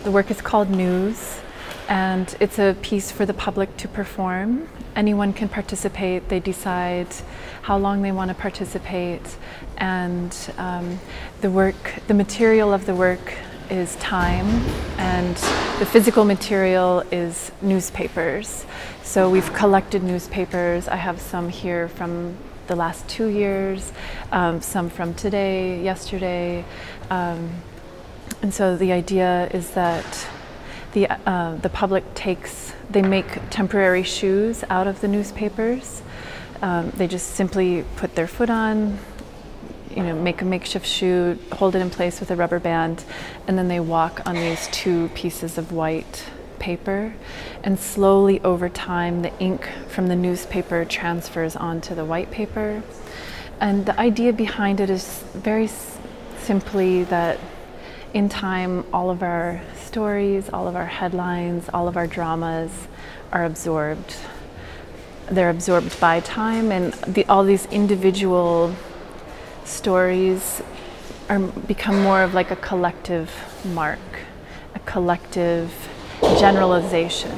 The work is called News, and it's a piece for the public to perform. Anyone can participate. They decide how long they want to participate, and the material of the work is time, and the physical material is newspapers. So we've collected newspapers. I have some here from the last 2 years, some from today, yesterday, and so the idea is that the public they make temporary shoes out of the newspapers. They just simply put their foot on, make a makeshift shoe, hold it in place with a rubber band, and then they walk on these 2 pieces of white paper, and slowly over time the ink from the newspaper transfers onto the white paper. And the idea behind it is very simply that in time all of our stories, all of our headlines, all of our dramas are absorbed. They're absorbed by time, and all these individual stories become more of like a collective mark, a collective generalization.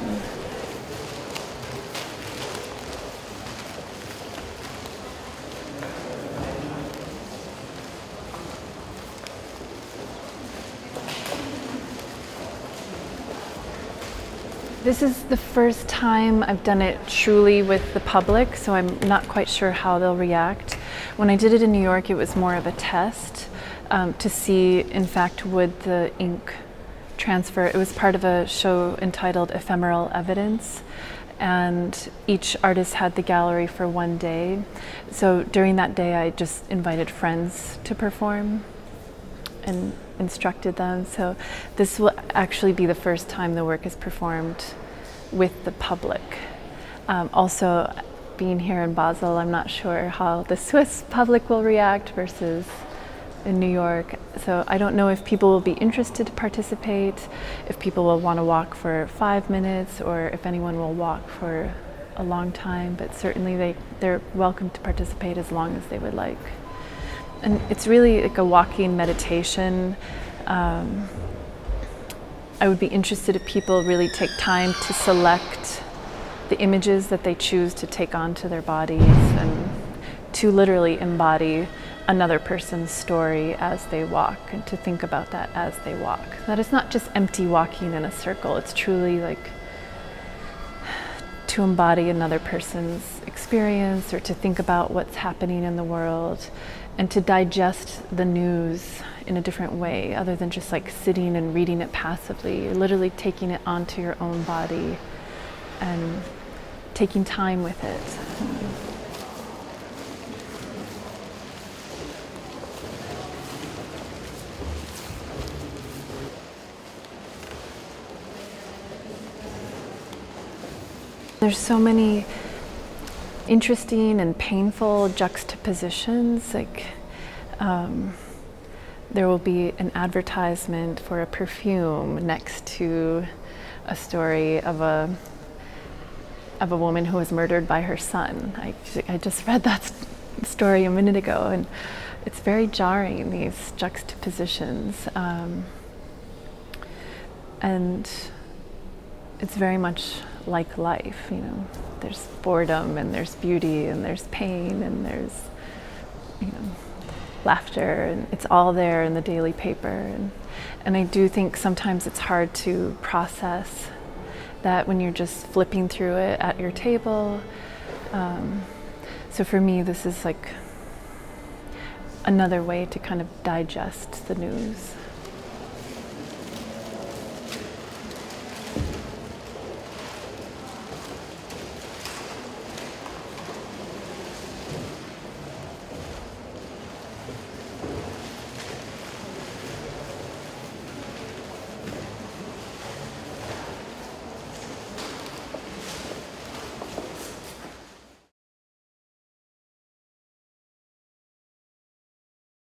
This is the first time I've done it truly with the public, so I'm not quite sure how they'll react. When I did it in New York, it was more of a test to see, in fact, would the ink transfer. It was part of a show entitled Ephemeral Evidence, and each artist had the gallery for 1 day. So during that day, I just invited friends to perform and instructed them. So this will actually be the first time the work is performed with the public. Also, being here in Basel, I'm not sure how the Swiss public will react versus in New York. So I don't know if people will be interested to participate, if people will want to walk for 5 minutes, or if anyone will walk for a long time, but certainly they're welcome to participate as long as they would like. And it's really like a walking meditation. I would be interested if people really take time to select the images that they choose to take onto their bodies and to literally embody another person's story as they walk, and to think about that as they walk. That it's not just empty walking in a circle, it's truly like to embody another person's experience, or to think about what's happening in the world, and to digest the news in a different way, other than just like sitting and reading it passively. You're literally taking it onto your own body and taking time with it. There's so many interesting and painful juxtapositions. Like there will be an advertisement for a perfume next to a story of a woman who was murdered by her son. I just read that story a minute ago, and it's very jarring, these juxtapositions. And it's very much like life, There's boredom, and there's beauty, and there's pain, and there's, laughter, and it's all there in the daily paper. And I do think sometimes it's hard to process that when you're just flipping through it at your table. So for me, this is like another way to kind of digest the news.